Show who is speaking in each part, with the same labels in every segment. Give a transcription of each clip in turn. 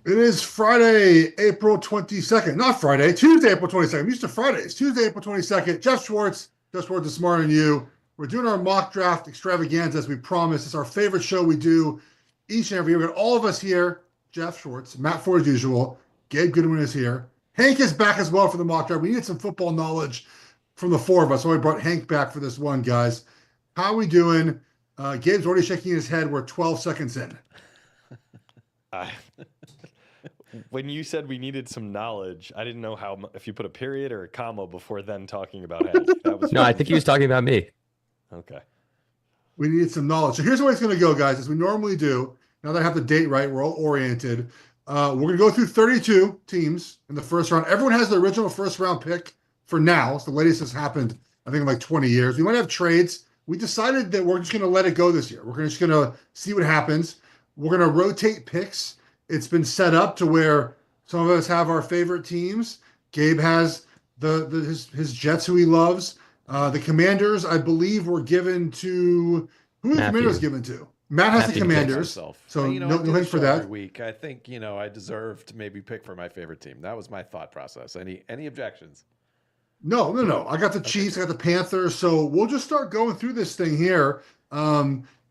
Speaker 1: It is Friday, April 22nd. Not Friday, Tuesday, April 22nd. I'm used to Fridays. Tuesday, April 22nd. Geoff Schwartz, Geoff Schwartz is smarter than you. We're doing our mock draft extravaganza as we promised. It's our favorite show we do each and every year. We got all of us here. Geoff Schwartz, Matt Ford as usual. Gabe Goodwin is here. Hank is back as well for the mock draft. We needed some football knowledge from the four of us, so I brought Hank back for this one, guys. How are we doing? Gabe's already shaking his head. We're 12 seconds in.
Speaker 2: When you said we needed some knowledge, I didn't know if you put a period or a comma before then talking about Hank. That was
Speaker 3: No, I think he was talking about me.
Speaker 2: Okay.
Speaker 1: We needed some knowledge. So here's the way it's going to go, guys, as we normally do. Now that I have the date right, we're all oriented. We're going to go through 32 teams in the first round. Everyone has the original first round pick for now. It's the latest that's happened, I think, in like 20 years. We might have trades. We decided that we're just going to let it go this year. We're just going to see what happens. We're going to rotate picks. It's been set up to where some of us have our favorite teams. Gabe has his Jets, who he loves. The Commanders, I believe, were given to who are the Commanders given to? Matt has the Commanders, so no thanks for that.
Speaker 4: Every week, I think I deserve to maybe pick for my favorite team. That was my thought process. Any objections?
Speaker 1: No. I got the Chiefs, I got the Panthers, so we'll just start going through this thing here.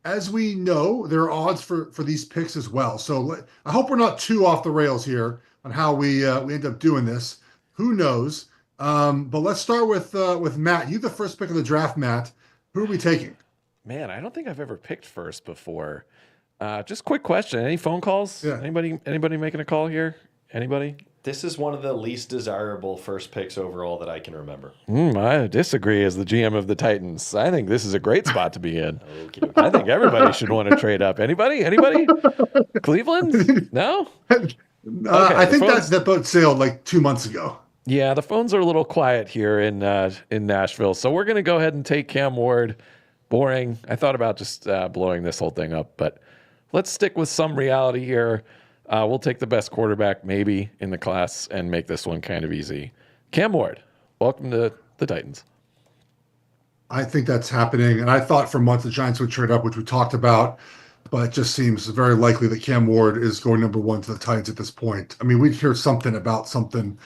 Speaker 1: As we know, there are odds for these picks as well. So I hope we're not too off the rails here on how we end up doing this. Who knows? But let's start with Matt. You the first pick of the draft, Matt. Who are we taking?
Speaker 4: Man, I don't think I've ever picked first before. Just quick question. Any phone calls?
Speaker 1: Yeah.
Speaker 4: Anybody making a call here? Anybody?
Speaker 2: This is one of the least desirable first picks overall that I can remember.
Speaker 4: I disagree as the GM of the Titans. I think this is a great spot to be in. Okay. I think everybody should want to trade up. Anybody? Cleveland? No?
Speaker 1: Okay, I think that boat sailed like 2 months ago.
Speaker 4: Yeah, the phones are a little quiet here in Nashville. So we're going to go ahead and take Cam Ward. Boring. I thought about just blowing this whole thing up, but let's stick with some reality here. We'll take the best quarterback maybe in the class and make this one kind of easy. Cam Ward, welcome to the Titans.
Speaker 1: I think that's happening. And I thought for months the Giants would trade up, which we talked about, but it just seems very likely that Cam Ward is going number one to the Titans at this point. I mean, we'd hear something about something.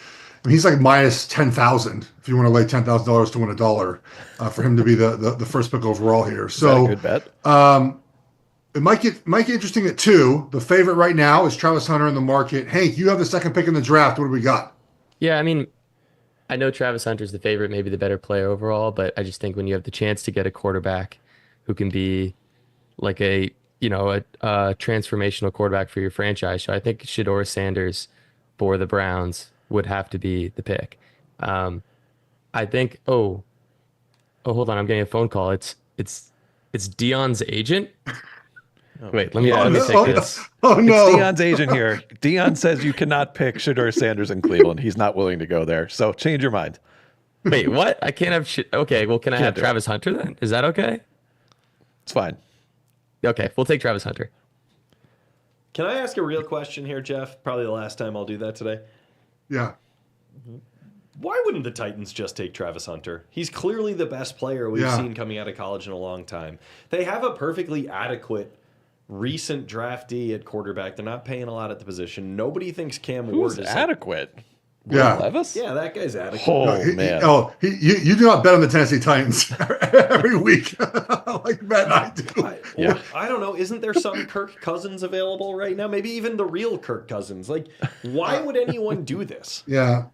Speaker 1: I mean, he's like minus 10,000 if you want to lay $10,000 to win $1 for him to be the first pick overall here. So
Speaker 4: is that a good bet?
Speaker 1: It might get interesting at 2. The favorite right now is Travis Hunter in the market. Hank, you have the second pick in the draft. What do we got?
Speaker 3: Yeah, I mean, I know Travis Hunter's the favorite, maybe the better player overall, but I just think when you have the chance to get a quarterback who can be like a transformational quarterback for your franchise, so I think Shedeur Sanders for the Browns would have to be the pick. I think. Oh, hold on, I'm getting a phone call. It's Dion's agent. Wait, let me take this.
Speaker 1: Oh no,
Speaker 4: it's Dion's agent here. Dion says you cannot pick Shedeur Sanders in Cleveland. He's not willing to go there. So change your mind.
Speaker 3: Wait, what? I can't have shit. Okay, well, can I have Travis Hunter then? Is that okay?
Speaker 4: It's fine.
Speaker 3: Okay, we'll take Travis Hunter.
Speaker 2: Can I ask a real question here, Geoff? Probably the last time I'll do that today.
Speaker 1: Yeah.
Speaker 2: Why wouldn't the Titans just take Travis Hunter? He's clearly the best player we've seen coming out of college in a long time. They have a perfectly adequate recent draftee at quarterback. They're not paying a lot at the position. Nobody thinks Cam Ward is
Speaker 4: adequate.
Speaker 1: Yeah.
Speaker 4: Levis?
Speaker 2: Yeah, that guy's adequate.
Speaker 4: Man.
Speaker 1: You do not bet on the Tennessee Titans every week like Matt and I do.
Speaker 2: I don't know. Isn't there some Kirk Cousins available right now? Maybe even the real Kirk Cousins. Like, why would anyone do this?
Speaker 1: Yeah.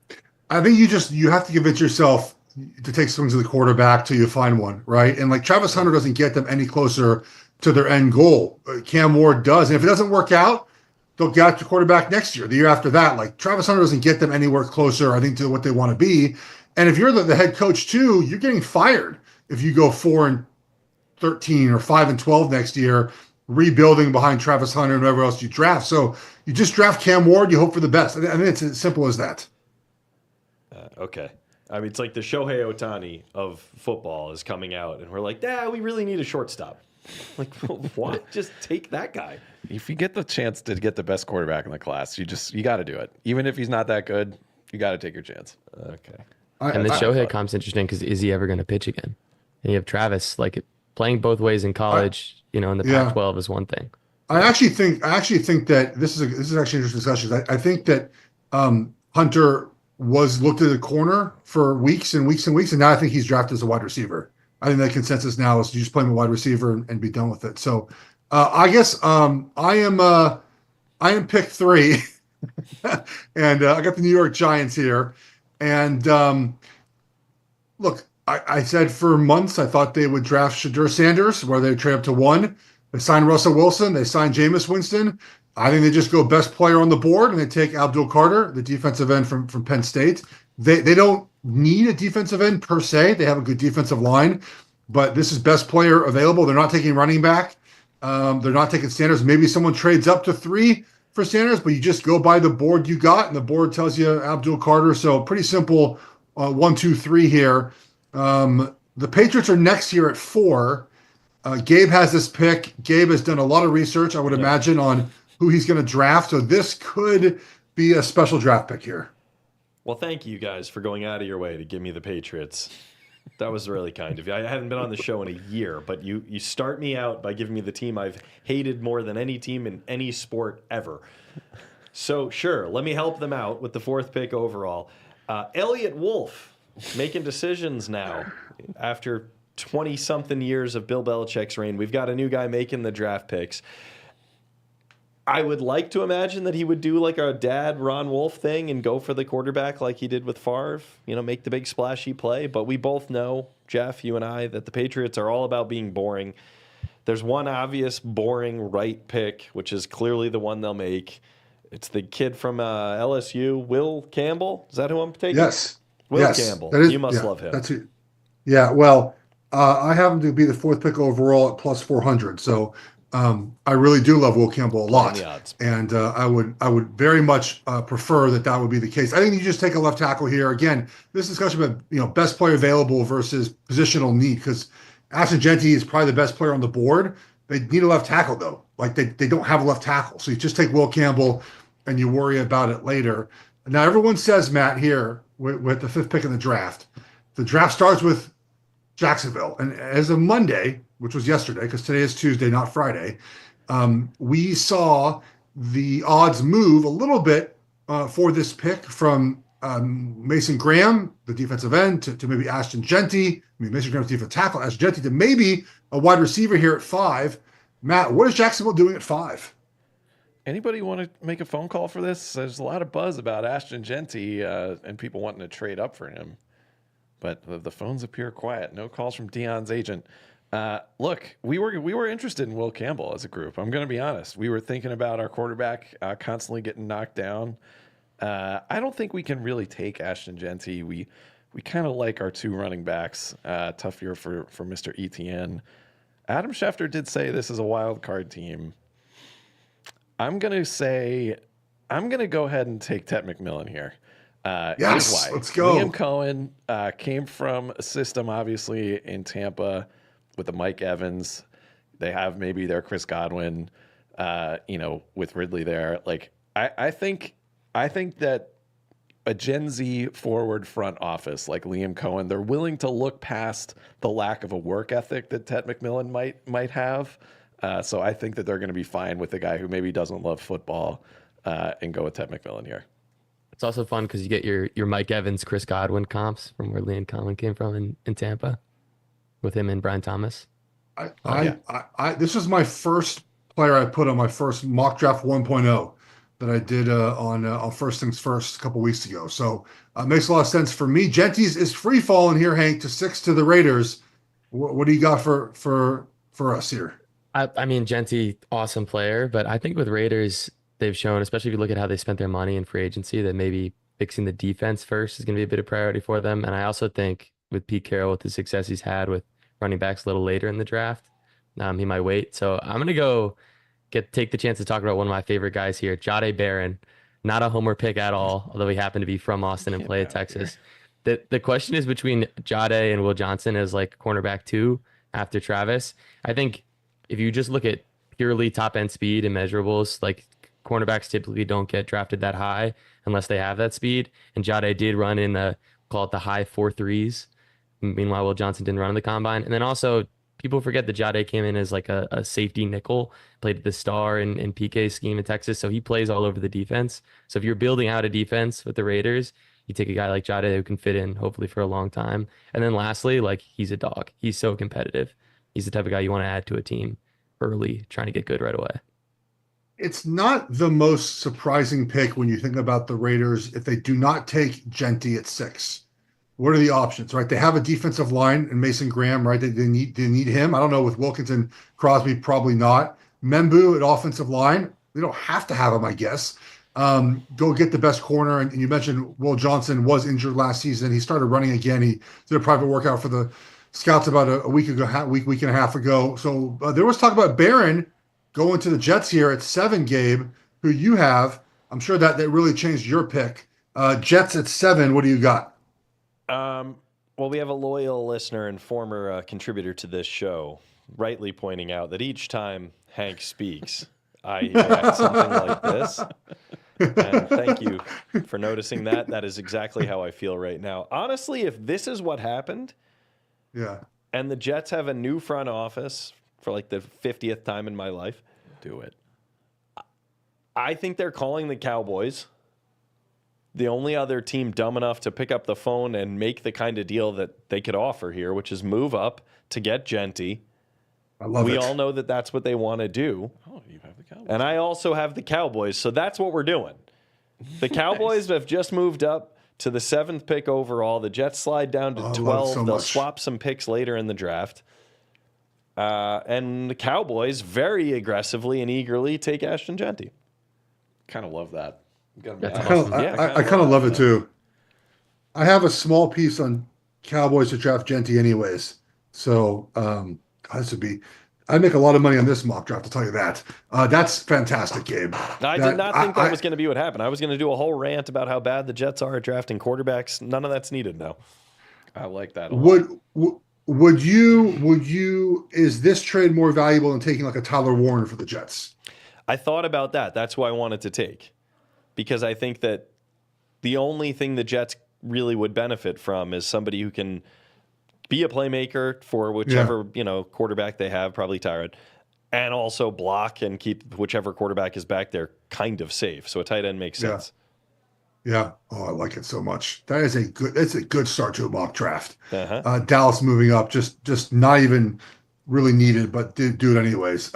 Speaker 1: I think you have to convince yourself to take swings at the quarterback till you find one, right? And like Travis Hunter doesn't get them any closer to their end goal. Cam Ward does. And if it doesn't work out, they'll get the quarterback next year, the year after that. Like Travis Hunter doesn't get them anywhere closer, I think, to what they want to be. And if you're the head coach too, you're getting fired if you go 4-13 or 5-12 next year, rebuilding behind Travis Hunter and whoever else you draft. So you just draft Cam Ward, you hope for the best. I mean, it's as simple as that.
Speaker 2: Okay. I mean, it's like the Shohei Ohtani of football is coming out, and we're like, we really need a shortstop. Like, what? Just take that guy.
Speaker 4: If you get the chance to get the best quarterback in the class, you got to do it. Even if he's not that good, you got to take your chance.
Speaker 2: Okay.
Speaker 3: And the Shohei comp's interesting because is he ever going to pitch again? And you have Travis, like playing both ways in college, in the Pac-12 is one thing.
Speaker 1: I actually think that this is actually an interesting discussion. I think that Hunter was looked at the corner for weeks and weeks and weeks, and now I think he's drafted as a wide receiver. I think the consensus now is you just play him a wide receiver and be done with it. So I guess I am pick 3, and I got the New York Giants here. And look, I said for months I thought they would draft Shadur Sanders, where they trade up to 1. They signed Russell Wilson. They signed Jameis Winston. I think they just go best player on the board, and they take Abdul Carter, the defensive end from Penn State. They don't need a defensive end per se. They have a good defensive line, but this is best player available. They're not taking running back. They're not taking Sanders. Maybe someone trades up to 3 for Sanders, but you just go by the board you got, and the board tells you Abdul Carter. So pretty simple 1, 2, 3 here. The Patriots are next here at 4. Gabe has this pick. Gabe has done a lot of research, I would imagine, on who he's going to draft. So this could be a special draft pick here.
Speaker 2: Well, thank you guys for going out of your way to give me the Patriots. That was really kind of you. I haven't been on the show in a year, but you start me out by giving me the team I've hated more than any team in any sport ever. So sure, let me help them out with the 4th pick overall. Elliott Wolf making decisions now after 20-something years of Bill Belichick's reign. We've got a new guy making the draft picks. I would like to imagine that he would do like a dad Ron Wolf thing and go for the quarterback like he did with Favre, make the big splashy play. But we both know, Geoff, you and I, that the Patriots are all about being boring. There's one obvious boring right pick, which is clearly the one they'll make. It's the kid from LSU, Will Campbell. Is that who I'm taking?
Speaker 1: Yes.
Speaker 2: Will Campbell. You must love him.
Speaker 1: That's it. Yeah, well, I have him to be the 4th pick overall at plus 400. So I really do love Will Campbell a lot, and I would very much prefer that would be the case. I think you just take a left tackle here. Again, this discussion about best player available versus positional need, because Ashton Jeanty is probably the best player on the board. They need a left tackle though. Like they don't have a left tackle, so you just take Will Campbell, and you worry about it later. Now everyone says, Matt, here with the 5th pick in the draft starts with Jacksonville, and as of Monday, which was yesterday, because today is Tuesday, not Friday, we saw the odds move a little bit for this pick from Mason Graham, the defensive end, to maybe Ashton Jeanty. Mason Graham's defensive tackle, Ashton Jeanty, to maybe a wide receiver here at 5. Matt, what is Jacksonville doing at 5?
Speaker 4: Anybody want to make a phone call for this? There's a lot of buzz about Ashton Jeanty and people wanting to trade up for him. But the phones appear quiet. No calls from Deion's agent. Look, we were interested in Will Campbell as a group. I'm going to be honest. We were thinking about our quarterback constantly getting knocked down. I don't think we can really take Ashton Jeanty. We kind of like our 2 running backs. Tough year for Mr. Etienne. Adam Schefter did say this is a wild card team. I'm going to go ahead and take Tet McMillan here.
Speaker 1: Yes, let's go.
Speaker 4: Liam Cohen came from a system, obviously, in Tampa with the Mike Evans. They have maybe their Chris Godwin, with Ridley there. Like, I think that a Gen Z forward front office like Liam Cohen, they're willing to look past the lack of a work ethic that Tet McMillan might have. So I think that they're going to be fine with the guy who maybe doesn't love football and go with Tet McMillan here.
Speaker 3: It's also fun because you get your Mike Evans, Chris Godwin comps from where Liam Cohen came from in Tampa with him and Brian Thomas.
Speaker 1: This was my first player I put on my first mock draft 1.0 that I did on First Things First a couple weeks ago. So it makes a lot of sense for me. Jeanty's is free falling here, Hank, to 6 to the Raiders. What do you got for us here?
Speaker 3: I mean, Jeanty, awesome player, but I think with Raiders, they've shown, especially if you look at how they spent their money in free agency, that maybe fixing the defense first is going to be a bit of priority for them. And I also think with Pete Carroll, with the success he's had with running backs a little later in the draft, he might wait. So I'm going to go take the chance to talk about one of my favorite guys here, Jahdae Barron. Not a homer pick at all, although he happened to be from Austin and play at Texas. The question is between Jahdae and Will Johnson as like cornerback 2 after Travis. I think if you just look at purely top end speed and measurables, like cornerbacks typically don't get drafted that high unless they have that speed. And Jahdae did run in call it the high 4.3s. Meanwhile, Will Johnson didn't run in the combine. And then also people forget that Jade came in as like a safety nickel, played at the star in PK's scheme in Texas. So he plays all over the defense. So if you're building out a defense with the Raiders, you take a guy like Jade who can fit in hopefully for a long time. And then lastly, like he's a dog. He's so competitive. He's the type of guy you want to add to a team early, trying to get good right away.
Speaker 1: It's not the most surprising pick when you think about the Raiders if they do not take Genty at 6. What are the options, right? They have a defensive line and Mason Graham, right? They need him. I don't know with Wilkinson, Crosby, probably not. Membu at offensive line, they don't have to have him, I guess. Go get the best corner. And you mentioned Will Johnson was injured last season. He started running again. He did a private workout for the scouts about a week and a half ago. So there was talk about Barron going to the Jets here at 7, Gabe, who you have. I'm sure that really changed your pick. Jets at 7, what do you got?
Speaker 2: Well, we have a loyal listener and former contributor to this show rightly pointing out that each time Hank speaks, I react something like this. And thank you for noticing that. That is exactly how I feel right now. Honestly, if this is what happened,
Speaker 1: yeah,
Speaker 2: and the Jets have a new front office for like the 50th time in my life,
Speaker 4: Do it.
Speaker 2: I think they're calling the Cowboys. The only other team dumb enough to pick up the phone and make the kind of deal that they could offer here, which is move up to get Genty.
Speaker 1: I love it.
Speaker 2: We all know that that's what they want to do.
Speaker 4: Oh, you have the Cowboys.
Speaker 2: And I also have the Cowboys, so that's what we're doing. The Cowboys have just moved up to the 7th pick overall. The Jets slide down to 12. They'll swap some picks later in the draft. And the Cowboys very aggressively and eagerly take Ashton Genty.
Speaker 4: Kind of love that.
Speaker 1: I kind of love it too. I have a small piece on Cowboys to draft Genty anyways. So this would be, I make a lot of money on this mock draft, to tell you that. That's fantastic, Gabe.
Speaker 2: I did not think that was going to be what happened. I was going to do a whole rant about how bad the Jets are at drafting quarterbacks. None of that's needed now.
Speaker 4: I like that a lot.
Speaker 1: Would you, is this trade more valuable than taking like a Tyler Warner for the Jets?
Speaker 2: I thought about that. That's who I wanted to take. Because I think that the only thing the Jets really would benefit from is somebody who can be a playmaker for whichever quarterback they have, probably Tyrod, and also block and keep whichever quarterback is back there kind of safe. So a tight end makes sense.
Speaker 1: Yeah. Oh, I like it so much. That's a good start to a mock draft. Dallas moving up, just not even really needed, but do it anyways.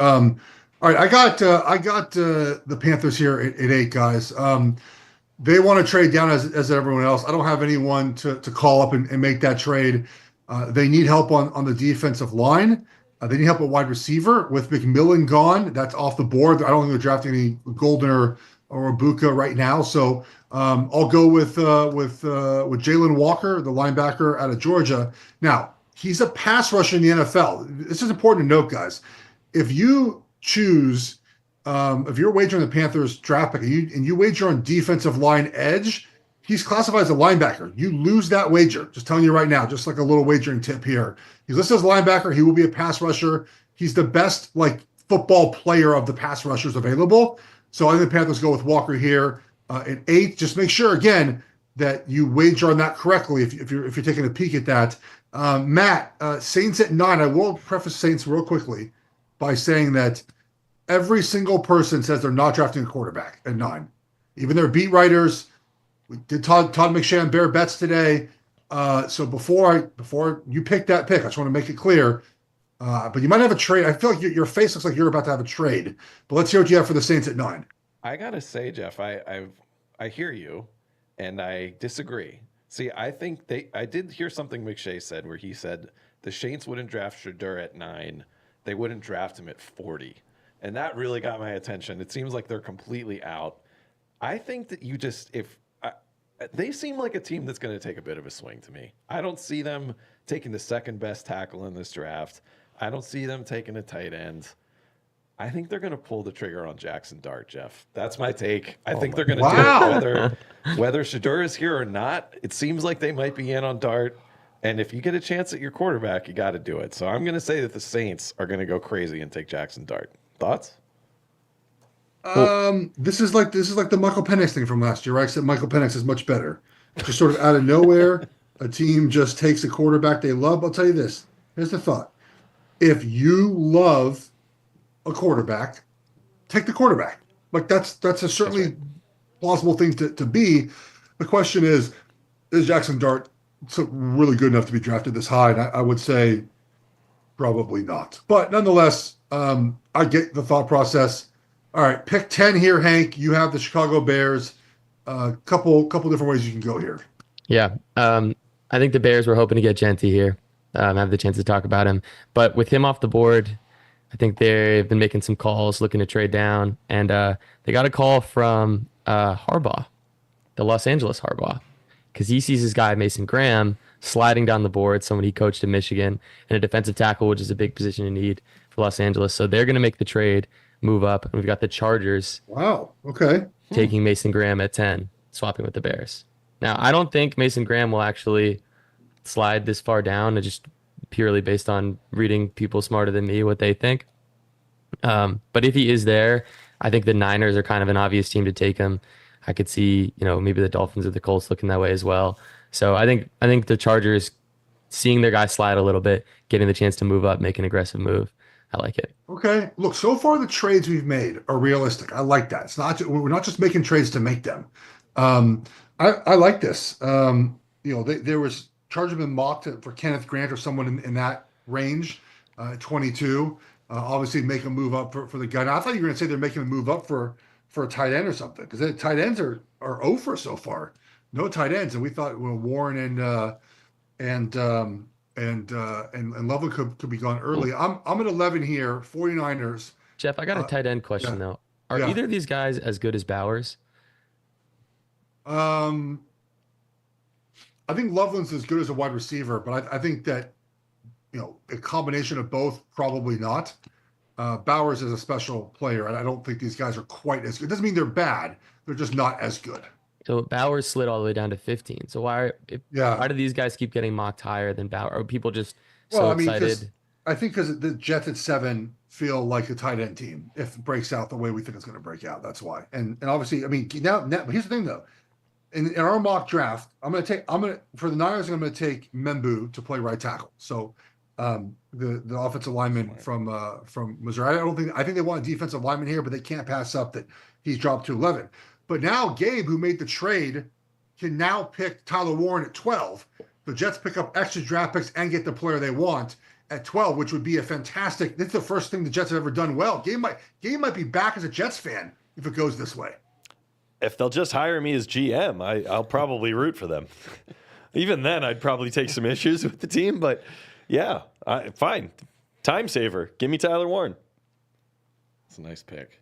Speaker 1: All right, I got the Panthers here at 8, guys. They want to trade down as everyone else. I don't have anyone to call up and make that trade. They need help on the defensive line. They need help at wide receiver with McMillan gone. That's off the board. I don't think they're drafting any Goldner or Ibuka right now. So I'll go with Jalen Walker, the linebacker out of Georgia. Now, he's a pass rusher in the NFL. This is important to note, guys. If you choose, if you're wagering the Panthers draft pick and you wager on defensive line edge, he's classified as a linebacker. You lose that wager. Just telling you right now, just like a little wagering tip here. He's listed as a linebacker. He will be a pass rusher. He's the best football player of the pass rushers available. So I think the Panthers go with Walker here at 8. Just make sure again that you wager on that correctly if you're taking a peek at that. Matt, Saints at 9. I will preface Saints real quickly by saying that every single person says they're not drafting a quarterback at 9. Even their beat writers. We did Todd McShann bear bets today. So before you pick that pick, I just want to make it clear. But you might have a trade. I feel like your face looks like you're about to have a trade. But let's hear what you have for the Saints at 9.
Speaker 4: I gotta say, Geoff, I hear you, and I disagree. See, I think I did hear something McShay said where he said the Saints wouldn't draft Shedeur at 9. They wouldn't draft him at 40. And that really got my attention. It seems like they're completely out. I think that they seem like a team that's going to take a bit of a swing to me. I don't see them taking the second best tackle in this draft. I don't see them taking a tight end. I think they're going to pull the trigger on Jackson Dart, Geoff. That's my take. I think they're going to do it whether Shedeur is here or not. It seems like they might be in on Dart. And if you get a chance at your quarterback, you got to do it. So I'm going to say that the Saints are going to go crazy and take Jackson Dart. Thoughts?
Speaker 1: This is like the Michael Penix thing from last year, right? Except Michael Penix is much better. Just sort of out of nowhere, a team just takes a quarterback they love. I'll tell you this. Here's the thought. if you love a quarterback, take the quarterback. Like that's a certainly plausible thing to be. The question is Jackson Dart really good enough to be drafted this high? And I would say probably not. But nonetheless, I get the thought process. All right, pick 10 here, Hank. You have the Chicago Bears. Couple different ways you can go here.
Speaker 3: Yeah. I think the Bears were hoping to get Genty here, have the chance to talk about him. But with him off the board, I think they've been making some calls looking to trade down. And they got a call from Harbaugh, the Los Angeles Harbaugh, because he sees his guy, Mason Graham, sliding down the board, someone he coached in Michigan, and a defensive tackle, which is a big position in need for Los Angeles. So they're going to make the trade, move up. And we've got the Chargers.
Speaker 1: Wow. Okay.
Speaker 3: Taking Mason Graham at 10, swapping with the Bears. Now, I don't think Mason Graham will actually slide this far down, just purely based on reading people smarter than me, what they think. But if he is there, I think the Niners are kind of an obvious team to take him. I could see, maybe the Dolphins or the Colts looking that way as well. So I think the Chargers, seeing their guy slide a little bit, getting the chance to move up, make an aggressive move, I like it.
Speaker 1: Okay. Look, so far the trades we've made are realistic. I like that. We're not just making trades to make them. I like this. There was Chargers been mocked for Kenneth Grant or someone in that range, 22. Obviously, make a move up for the guy. Now, I thought you were going to say they're making a move up for a tight end or something, because the tight ends are over so far. No tight ends, and we thought Warren and Loveland could be gone early. I'm at 11 here. 49ers.
Speaker 3: Geoff, I got a tight end question though. Are either of these guys as good as Bowers?
Speaker 1: I think Loveland's as good as a wide receiver, but I think that a combination of both, probably not. Bowers is a special player, and I don't think these guys are quite as good. It doesn't mean they're bad; they're just not as good.
Speaker 3: So Bowers slid all the way down to 15. So why do these guys keep getting mocked higher than Bowers? Are people just excited?
Speaker 1: I think because the Jets at 7 feel like a tight end team if it breaks out the way we think it's going to break out. That's why. And obviously, now here's the thing though. In our mock draft, for the Niners, I'm going to take Membu to play right tackle. So the offensive lineman from Missouri. I think they want a defensive lineman here, but they can't pass up that he's dropped to 11. But now Gabe, who made the trade, can now pick Tyler Warren at 12. The Jets pick up extra draft picks and get the player they want at 12, which would be a fantastic. This is the first thing the Jets have ever done well. Gabe might be back as a Jets fan if it goes this way.
Speaker 2: If they'll just hire me as GM, I'll probably root for them. Even then, I'd probably take some issues with the team, but yeah, fine. Time saver. Give me Tyler Warren.
Speaker 4: That's a nice pick.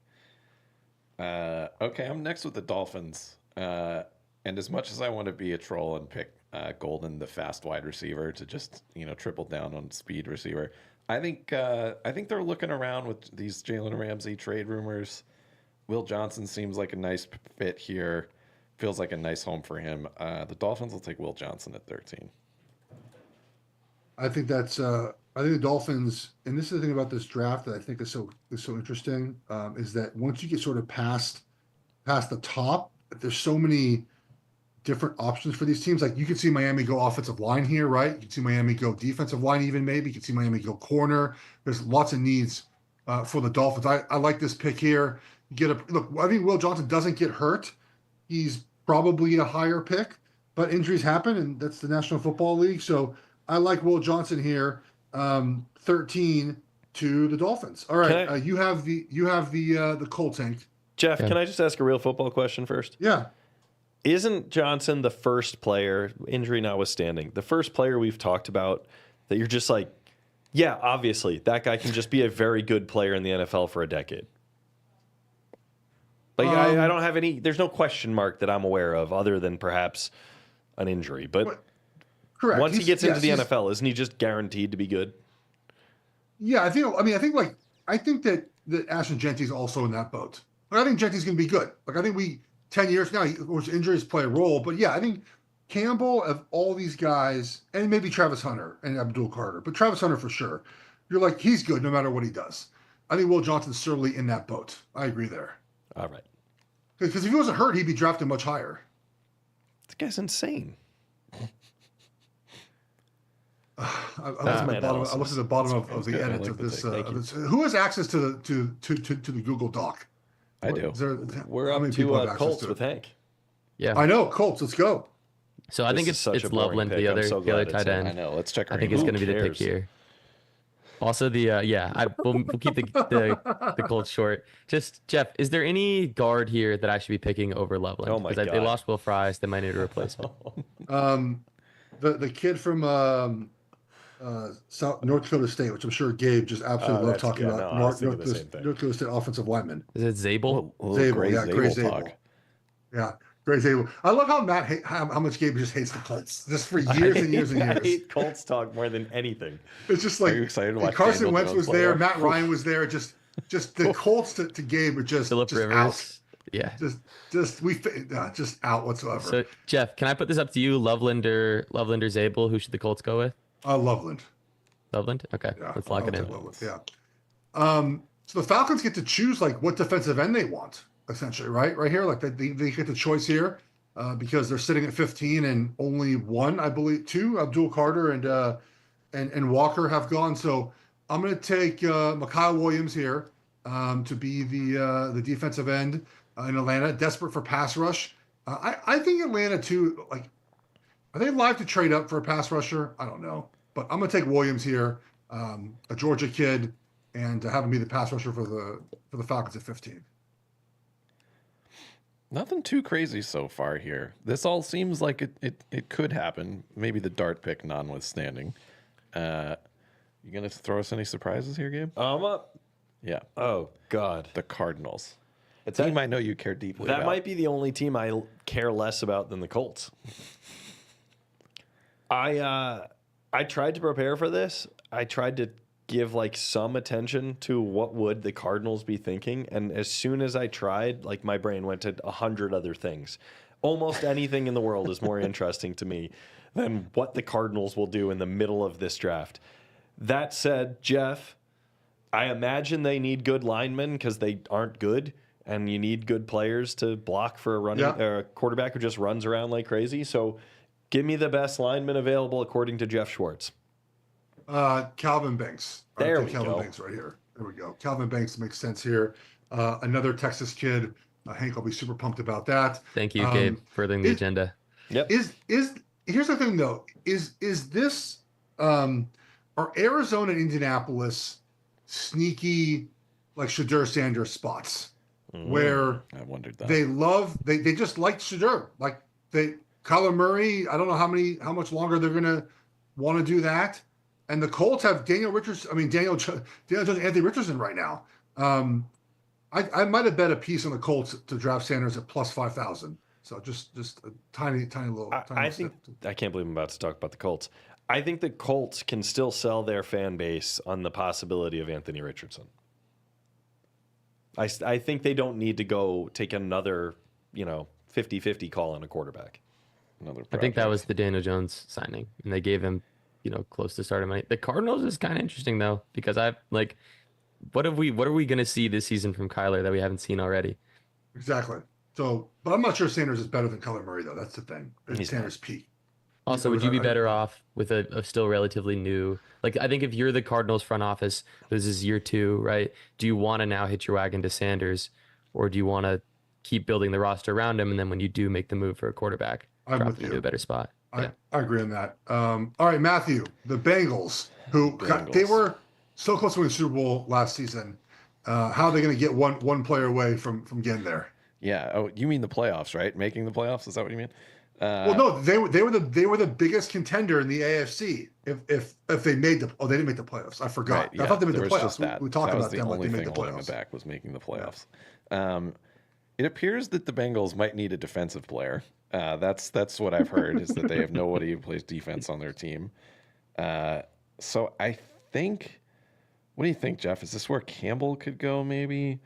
Speaker 4: Okay, I'm next with the Dolphins. And as much as I want to be a troll and pick Golden, the fast wide receiver, to just triple down on speed receiver, I think they're looking around with these Jalen Ramsey trade rumors. Will Johnson seems like a nice fit here. Feels like a nice home for him. The Dolphins will take Will Johnson at 13.
Speaker 1: I think that's. I think the Dolphins, and this is the thing about this draft that I think is so interesting, is that once you get sort of past the top, there's so many different options for these teams. Like you could see Miami go offensive line here, right? You could see Miami go defensive line, even maybe. You could see Miami go corner. There's lots of needs for the Dolphins. I like this pick here. Look. I think Will Johnson doesn't get hurt. He's probably a higher pick, but injuries happen, and that's the National Football League. So I like Will Johnson here. 13 to the Dolphins. All right, you have the Colts, Hank.
Speaker 2: Geoff, can I just ask a real football question first?
Speaker 1: Yeah.
Speaker 2: Isn't Johnson the first player, injury notwithstanding, the first player we've talked about that you're just like, yeah, obviously that guy can just be a very good player in the NFL for a decade? Like I don't have any. There's no question mark that I'm aware of, other than perhaps an injury. But
Speaker 1: correct.
Speaker 2: Once he gets into the NFL, isn't he just guaranteed to be good?
Speaker 1: Yeah, I think that Ashton Genty's also in that boat. But I think Genty's going to be good. Like I think 10 years now, of course, injuries play a role. But yeah, I think Campbell, of all these guys, and maybe Travis Hunter and Abdul Carter, but Travis Hunter for sure. You're like, he's good no matter what he does. I think Will Johnson's certainly in that boat. I agree there.
Speaker 2: All right.
Speaker 1: Because if he wasn't hurt, he'd be drafted much higher.
Speaker 2: This guy's insane.
Speaker 1: I looked at the bottom of the
Speaker 4: good. I
Speaker 1: edit
Speaker 4: like
Speaker 1: of
Speaker 4: the
Speaker 1: this.
Speaker 4: take. Thank you.
Speaker 1: Who has access to the Google Doc?
Speaker 4: I do.
Speaker 2: We're
Speaker 1: how
Speaker 2: up
Speaker 1: many people have
Speaker 2: to
Speaker 1: access
Speaker 2: Colts
Speaker 1: to it?
Speaker 2: with Hank.
Speaker 3: Yeah.
Speaker 1: I know Colts. Let's go.
Speaker 3: So I think
Speaker 2: This is such
Speaker 3: it's
Speaker 2: a boring
Speaker 3: Loveland,
Speaker 2: pick.
Speaker 3: the
Speaker 2: I'm
Speaker 3: other
Speaker 2: so
Speaker 3: the other
Speaker 2: glad it's
Speaker 3: tight
Speaker 2: him.
Speaker 3: end.
Speaker 4: I know. Let's check.
Speaker 3: I think it's
Speaker 2: Who
Speaker 3: going to be the pick
Speaker 2: cares?
Speaker 3: here. Also, we'll keep the Colts short. Just Jeff, is there any guard here that I should be picking over Loveland?
Speaker 2: Oh my
Speaker 3: Because they
Speaker 2: God.
Speaker 3: lost Will Fries, they might need a replacement.
Speaker 1: The kid from North Dakota State, which I'm sure Gabe just absolutely loved talking about.
Speaker 2: I was thinking the same thing.
Speaker 1: North Dakota State offensive lineman.
Speaker 3: Is it Zabel?
Speaker 1: Zabel,
Speaker 4: Gray Zabel talk.
Speaker 1: Yeah, Gray Zabel. I love how much Gabe just hates the Colts, just for years and years and
Speaker 2: I
Speaker 1: years.
Speaker 2: hate Colts talk more than anything.
Speaker 1: It's just like
Speaker 4: Are you excited to watch
Speaker 1: Carson
Speaker 4: Daniel
Speaker 1: Wentz
Speaker 4: Jones
Speaker 1: was
Speaker 4: play
Speaker 1: there,
Speaker 4: there?
Speaker 1: Matt Ryan was there. Just the Colts to Gabe were just
Speaker 3: Phillip
Speaker 1: just
Speaker 3: Rivers.
Speaker 1: out.
Speaker 3: Yeah.
Speaker 1: Just out whatsoever.
Speaker 3: So Jeff, can I put this up to you? Loveland or Zabel? Who should the Colts go with?
Speaker 1: Loveland.
Speaker 3: Loveland? Okay.
Speaker 1: Yeah,
Speaker 3: Let's lock
Speaker 1: I'll
Speaker 3: it in.
Speaker 1: take Loveland, yeah. So the Falcons get to choose like what defensive end they want, essentially, right? Right here, like they get the choice here because they're sitting at 15 and only one, I believe, two, Abdul Carter and Walker have gone. So I'm going to take Mekhi Williams here to be the defensive end in Atlanta, desperate for pass rush. I think Atlanta too. Like, are they live to trade up for a pass rusher? I don't know, but I'm going to take Williams here, a Georgia kid, and have him be the pass rusher for the Falcons at 15.
Speaker 4: Nothing too crazy so far here. This all seems like it could happen. Maybe the dart pick notwithstanding. You gonna throw us any surprises here, Gabe?
Speaker 2: I'm up.
Speaker 4: Yeah.
Speaker 2: Oh God.
Speaker 4: The Cardinals. A team I know you care deeply
Speaker 2: That
Speaker 4: about.
Speaker 2: might be the only team I care less about than the Colts. I tried to prepare for this. I tried to give like some attention to what would the Cardinals be thinking, and as soon as I tried, like my brain went to 100 other things. Almost anything in the world is more interesting to me than what the Cardinals will do in the middle of this draft. That said, Jeff, I imagine they need good linemen because they aren't good, and you need good players to block for a quarterback who just runs around like crazy. So give me the best lineman available according to Geoff Schwartz.
Speaker 1: Calvin Banks.
Speaker 2: There we
Speaker 1: Calvin
Speaker 2: go.
Speaker 1: Banks right here. There we go. Calvin Banks makes sense here. Another Texas kid. Hank will be super pumped about that.
Speaker 3: Thank you, Gabe, furthering the agenda.
Speaker 2: Yep.
Speaker 1: Here's the thing though. Is this are Arizona and Indianapolis sneaky like Shadur Sanders spots where
Speaker 4: I wondered that.
Speaker 1: they just like Shadur. Like Kyler Murray, I don't know how much longer they're gonna want to do that. And the Colts have Daniel Jones, Anthony Richardson right now. I might have bet a piece on the Colts to draft Sanders at plus 5,000. So just a tiny little.
Speaker 2: I think I can't believe I'm about to talk about the Colts. I think the Colts can still sell their fan base on the possibility of Anthony Richardson. I think they don't need to go take another 50-50 call on a quarterback.
Speaker 3: I think that was the Daniel Jones signing, and they gave him close to starting money. The Cardinals is kind of interesting though, because what are we going to see this season from Kyler that we haven't seen already?
Speaker 1: Exactly. So, but I'm not sure Sanders is better than Kyler Murray though. That's the thing.
Speaker 2: He's
Speaker 1: Sanders peak.
Speaker 3: Also, would you be better off with a still relatively new? Like, I think if you're the Cardinals front office, this is year 2, right? Do you want to now hitch your wagon to Sanders, or do you want to keep building the roster around him, and then when you do make the move for a quarterback, drop him into a better spot?
Speaker 1: I agree on that. All right, Matthew, the Bengals, they were so close to winning the Super Bowl last season. How are they going to get one player away from getting there?
Speaker 4: Yeah. Oh, you mean the playoffs, right? Making the playoffs? Is that what you mean?
Speaker 1: Well, no, they were the biggest contender in the AFC. If they made they didn't make the playoffs. I forgot.
Speaker 4: Right, yeah.
Speaker 1: I thought they made
Speaker 4: There
Speaker 1: the
Speaker 4: was
Speaker 1: playoffs.
Speaker 4: just that.
Speaker 1: We talked
Speaker 4: that was
Speaker 1: about
Speaker 4: the
Speaker 1: them like
Speaker 4: only
Speaker 1: they made
Speaker 4: thing
Speaker 1: the
Speaker 4: holding
Speaker 1: playoffs.
Speaker 4: it back was making the playoffs. It appears that the Bengals might need a defensive player. That's what I've heard is that they have nobody who plays defense on their team. So I think, what do you think, Jeff? Is this where Campbell could go maybe?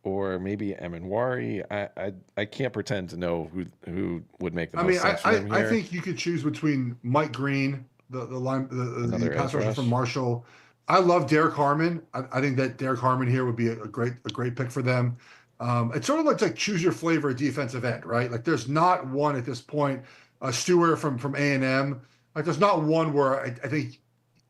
Speaker 4: Or maybe Emanwari? I can't pretend to know who would make the most sense for them here.
Speaker 1: I think you could choose between Mike Green, the pass rusher from Marshall. I love Derek Harmon. I think that Derek Harmon here would be a great pick for them. It's sort of like choose your flavor defensive end, right? Like there's not one at this point. Stewart from A&M. Like there's not one where I think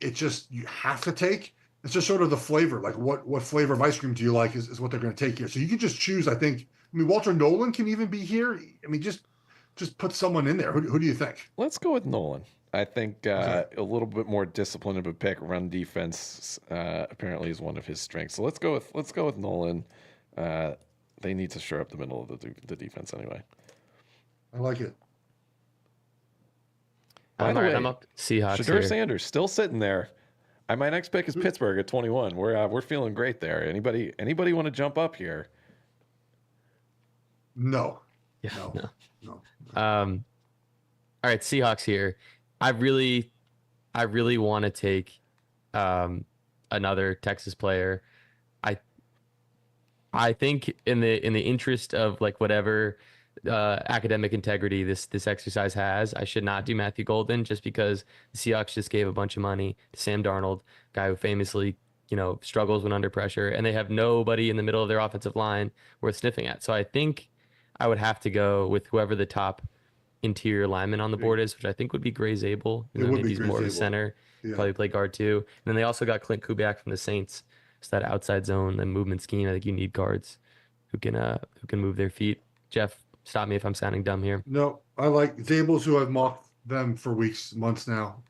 Speaker 1: it's just you have to take. It's just sort of the flavor. Like what flavor of ice cream do you like is what they're going to take here. So you can just choose. I think. I mean, Walter Nolan can even be here. I mean, just put someone in there. Who do you think?
Speaker 4: Let's go with Nolan. I think
Speaker 1: Okay.
Speaker 4: a little bit more disciplined of a pick. Run defense apparently is one of his strengths. So let's go with Nolan. They need to shore up the middle of the defense anyway.
Speaker 1: I like it.
Speaker 4: By the way,
Speaker 3: I'm up Seahawks
Speaker 4: Shedeur
Speaker 3: here.
Speaker 4: Sanders still sitting there. My next pick is Pittsburgh at 21. We're feeling great there. Anybody want to jump up here?
Speaker 1: No.
Speaker 3: Yeah,
Speaker 1: No.
Speaker 3: no. All right, Seahawks here. I really want to take another Texas player. I think in the interest of like whatever academic integrity this exercise has, I should not do Matthew Golden just because the Seahawks just gave a bunch of money to Sam Darnold, guy who famously struggles when under pressure, and they have nobody in the middle of their offensive line worth sniffing at. So I think I would have to go with whoever the top interior lineman on the board is, which I think would be Gray Zabel.
Speaker 1: It would
Speaker 3: Maybe
Speaker 1: be
Speaker 3: he's
Speaker 1: Gray
Speaker 3: more of a
Speaker 1: Zabel.
Speaker 3: center.
Speaker 1: Yeah.
Speaker 3: Probably play guard too. And then they also got Clint Kubiak from the Saints. It's that outside zone, the movement scheme. I think you need guards who can move their feet. Geoff, stop me if I'm sounding dumb here.
Speaker 1: No, I like Zabels, who I've mocked them for weeks, months now.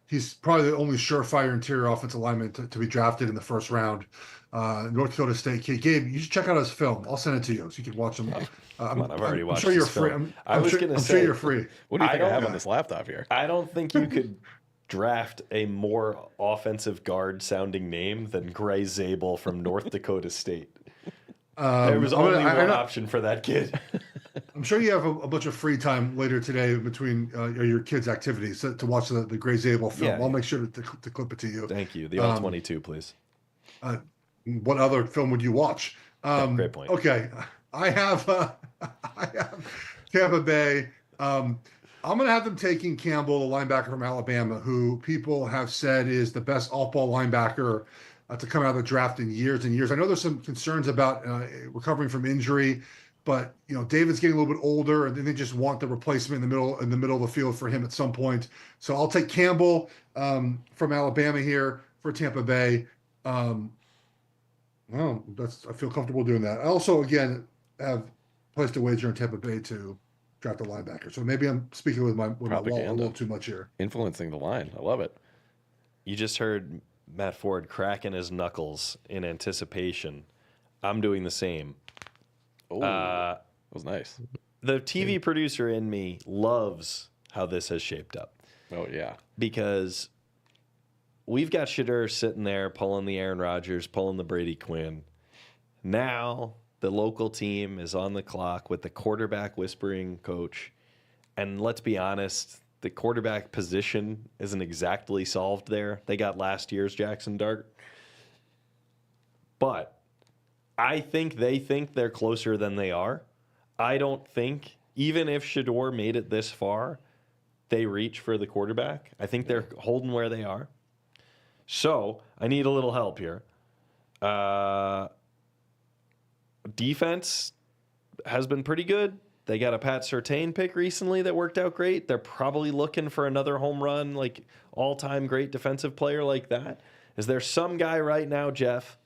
Speaker 1: He's probably the only surefire interior offensive lineman to be drafted in the first round. North Dakota State kid. Gabe, you should check out his film. I'll send it to you so you can watch him.
Speaker 2: Come on, I've already watched
Speaker 1: I'm sure you're
Speaker 2: this
Speaker 1: free.
Speaker 2: film.
Speaker 1: I'm sure you're free.
Speaker 4: What do you think I
Speaker 2: don't-
Speaker 4: have on this laptop here?
Speaker 2: I don't think you could draft a more offensive guard sounding name than Gray Zabel from North Dakota State. There was only one option for that kid.
Speaker 1: I'm sure you have a bunch of free time later today between your kids' activities to watch the Gray Zabel film.
Speaker 2: Yeah.
Speaker 1: I'll make sure to clip it to you.
Speaker 2: Thank you. The all 22, please.
Speaker 1: What other film would you watch?
Speaker 2: Great point.
Speaker 1: Okay, I have Tampa Bay. I'm going to have them taking Campbell, the linebacker from Alabama, who people have said is the best off-ball linebacker to come out of the draft in years and years. I know there's some concerns about recovering from injury, but David's getting a little bit older, and then they just want the replacement in the middle of the field for him at some point. So I'll take Campbell from Alabama here for Tampa Bay. Well, I feel comfortable doing that. I also, again, have placed a wager on Tampa Bay to draft a linebacker. So maybe I'm speaking with my wallet a little too much here.
Speaker 4: Influencing the line. I love it.
Speaker 2: You just heard Matt Ford cracking his knuckles in anticipation. I'm doing the same.
Speaker 4: Oh, that was nice.
Speaker 2: The TV producer in me loves how this has shaped up.
Speaker 4: Oh, yeah.
Speaker 2: Because we've got Shedeur sitting there pulling the Aaron Rodgers, pulling the Brady Quinn. Now the local team is on the clock with the quarterback whispering coach. And let's be honest, the quarterback position isn't exactly solved there. They got last year's Jackson Dart. But I think they think they're closer than they are. I don't think, even if Shedeur made it this far, they reach for the quarterback. I think they're holding where they are. So I need a little help here. Defense has been pretty good. They got a Pat Surtain pick recently that worked out great. They're probably looking for another home run, like all-time great defensive player like that. Is there some guy right now, Geoff,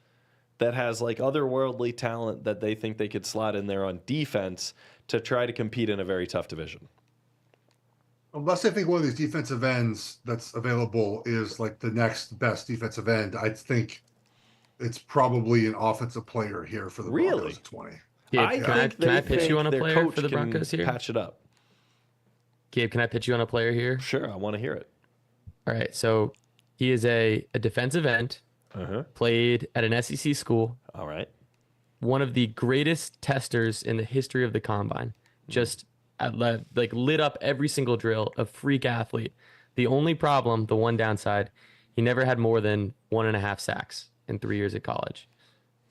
Speaker 2: that has like otherworldly talent that they think they could slot in there on defense to try to compete in a very tough division?
Speaker 1: Unless I think one of these defensive ends that's available is like the next best defensive end, I think it's probably an offensive player here for the Broncos at 20.
Speaker 3: Gabe, can I pitch you on a player for the Broncos here?
Speaker 2: Patch it up.
Speaker 3: Gabe, can I pitch you on a player here?
Speaker 2: Sure, I want to hear it.
Speaker 3: All right, so he is a defensive end, played at an SEC school.
Speaker 2: All right.
Speaker 3: One of the greatest testers in the history of the combine. Just lit up every single drill, a freak athlete. The only problem, the one downside, he never had more than 1.5 sacks in 3 years at college.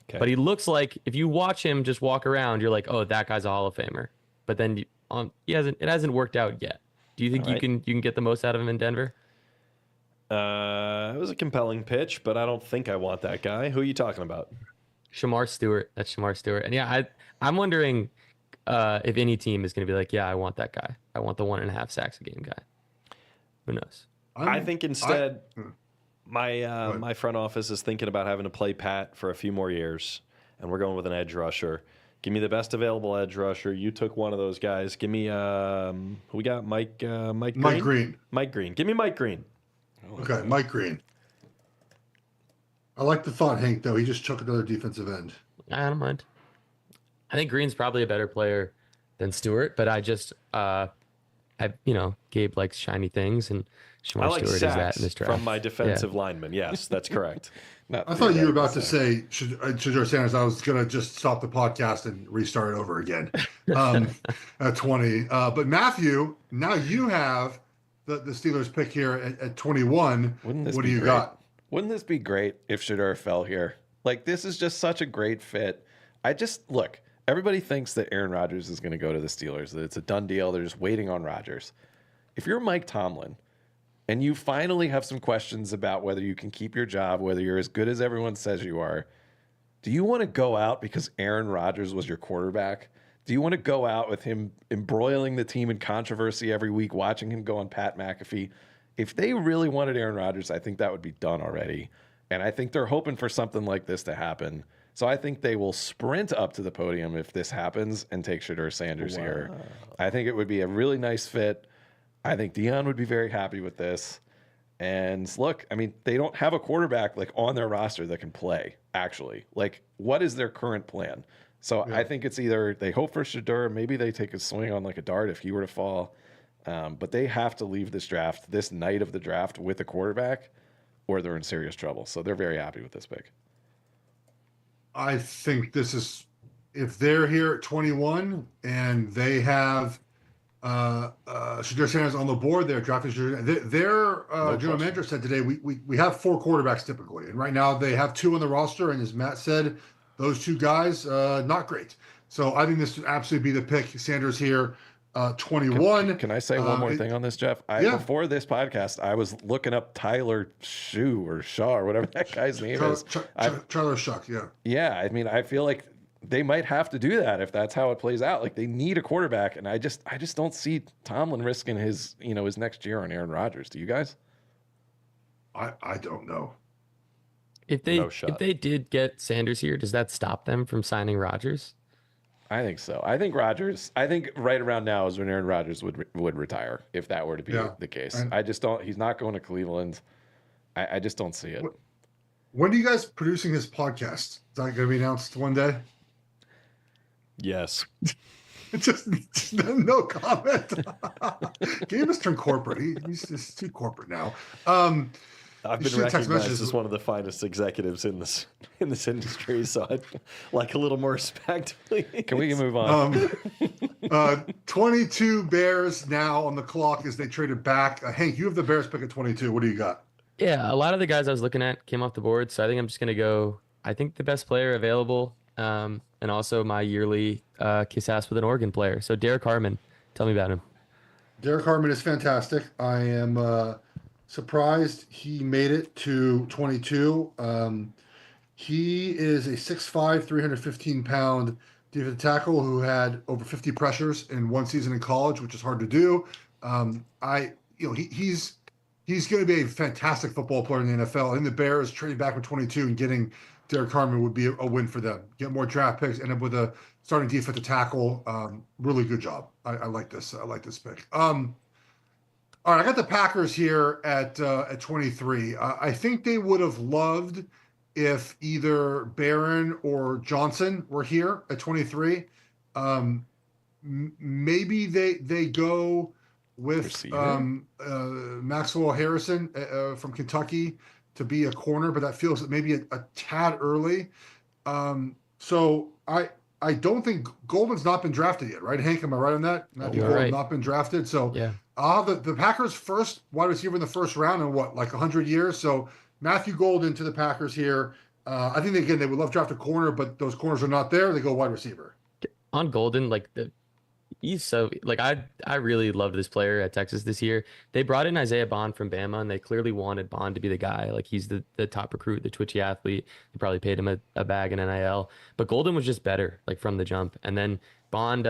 Speaker 2: Okay.
Speaker 3: But he looks like, if you watch him just walk around, you're like, oh, that guy's a Hall of Famer. But then it hasn't worked out yet. Do you think you can get the most out of him in Denver?
Speaker 2: It was a compelling pitch, but I don't think I want that guy. Who are you talking about?
Speaker 3: Shamar Stewart. That's Shamar Stewart. And yeah, I'm wondering if any team is going to be like, yeah, I want that guy. I want the 1.5 sacks a game guy. Who knows?
Speaker 2: I think instead, my front office is thinking about having to play Pat for a few more years, and we're going with an edge rusher. Give me the best available edge rusher. You took one of those guys. Give me who we got? Mike Green. Mike Green. Give me Mike Green.
Speaker 1: Okay, Mike Green. I like the thought, Hank, though. He just took another defensive end.
Speaker 3: I don't mind. I think Green's probably a better player than Stewart, but Gabe likes shiny things, and Shamar
Speaker 2: Stewart
Speaker 3: is that in this draft.
Speaker 2: From my defensive lineman. Yes, that's correct.
Speaker 1: I thought you were about to say Shedeur Sanders. I was going to just stop the podcast and restart it over again at 20. But Matthew, now you have the Steelers pick here at 21. What do you got?
Speaker 4: Wouldn't this be great if Shedeur fell here? Like, this is just such a great fit. Look, everybody thinks that Aaron Rodgers is going to go to the Steelers, that it's a done deal. They're just waiting on Rodgers. If you're Mike Tomlin and you finally have some questions about whether you can keep your job, whether you're as good as everyone says you are, do you want to go out because Aaron Rodgers was your quarterback? Do you want to go out with him embroiling the team in controversy every week, watching him go on Pat McAfee? If they really wanted Aaron Rodgers, I think that would be done already. And I think they're hoping for something like this to happen. So I think they will sprint up to the podium if this happens and take Shedeur Sanders here. I think it would be a really nice fit. I think Dion would be very happy with this. And look, I mean, they don't have a quarterback like on their roster that can play, actually. Like, what is their current plan? So I think it's either they hope for Shedeur, maybe they take a swing on like a dart if he were to fall. But they have to leave this draft, this night of the draft, with a quarterback, or they're in serious trouble. So they're very happy with this pick.
Speaker 1: I think this is, if they're here at 21 and they have Shedeur Sanders on the board, they're drafting Shedeur. Their general manager said today, we have 4 quarterbacks typically. And right now they have 2 on the roster. And as Matt said, those 2 guys, not great. So I think this would absolutely be the pick. Sanders here. 21.
Speaker 4: Can I say one more thing on this, Geoff? Before this podcast, I was looking up Tyler Shaw or whatever that guy's name is.
Speaker 1: Tyler Shuck, yeah.
Speaker 4: Yeah, I mean, I feel like they might have to do that if that's how it plays out. Like, they need a quarterback, and I just don't see Tomlin risking his next year on Aaron Rodgers. Do you guys?
Speaker 1: I don't know.
Speaker 3: If they did get Sanders here, does that stop them from signing Rodgers?
Speaker 4: I think so. I think right around now is when Aaron Rodgers would retire, if that were to be the case. And I just don't. He's not going to Cleveland. I just don't see it.
Speaker 1: When are you guys producing this podcast? Is that going to be announced one day?
Speaker 2: Yes.
Speaker 1: just no comment. Gabe has turned corporate. He's just too corporate now.
Speaker 2: I've been recognized as one of the finest executives in this industry, so I'd like a little more respect, please.
Speaker 4: Can we move on?
Speaker 1: 22 Bears now on the clock as they traded back. Hank, you have the Bears pick at 22. What do you got?
Speaker 3: Yeah, a lot of the guys I was looking at came off the board, so I think I'm just going to go, I think the best player available, and also my yearly kiss ass with an Oregon player. So Derek Harmon, tell me about him. Derek
Speaker 1: Harmon is fantastic. I am surprised he made it to 22. He is a 6'5", 315-pound defensive tackle who had over 50 pressures in one season in college, which is hard to do. He's going to be a fantastic football player in the NFL. I think the Bears trading back with 22 and getting Derek Harmon would be a win for them. Get more draft picks, end up with a starting defensive tackle. Really good job. I like this. I like this pick. All right, I got the Packers here at 23. I think they would have loved if either Barron or Johnson were here at 23. Maybe they go with Maxwell Harrison from Kentucky to be a corner, but that feels maybe a tad early. So I don't think Golden's not been drafted yet, right, Hank? Am I right on that? Golden not been drafted. So
Speaker 3: yeah.
Speaker 1: The Packers' first wide receiver in the first round in like 100 years. So Matthew Golden to the Packers here. I think they would love to draft a corner, but those corners are not there. They go wide receiver.
Speaker 3: On Golden, he's so I really loved this player at Texas this year. They brought in Isaiah Bond from Bama, and they clearly wanted Bond to be the guy. Like, he's the top recruit, the twitchy athlete. They probably paid him a bag in NIL, but Golden was just better, like, from the jump. And then Bond,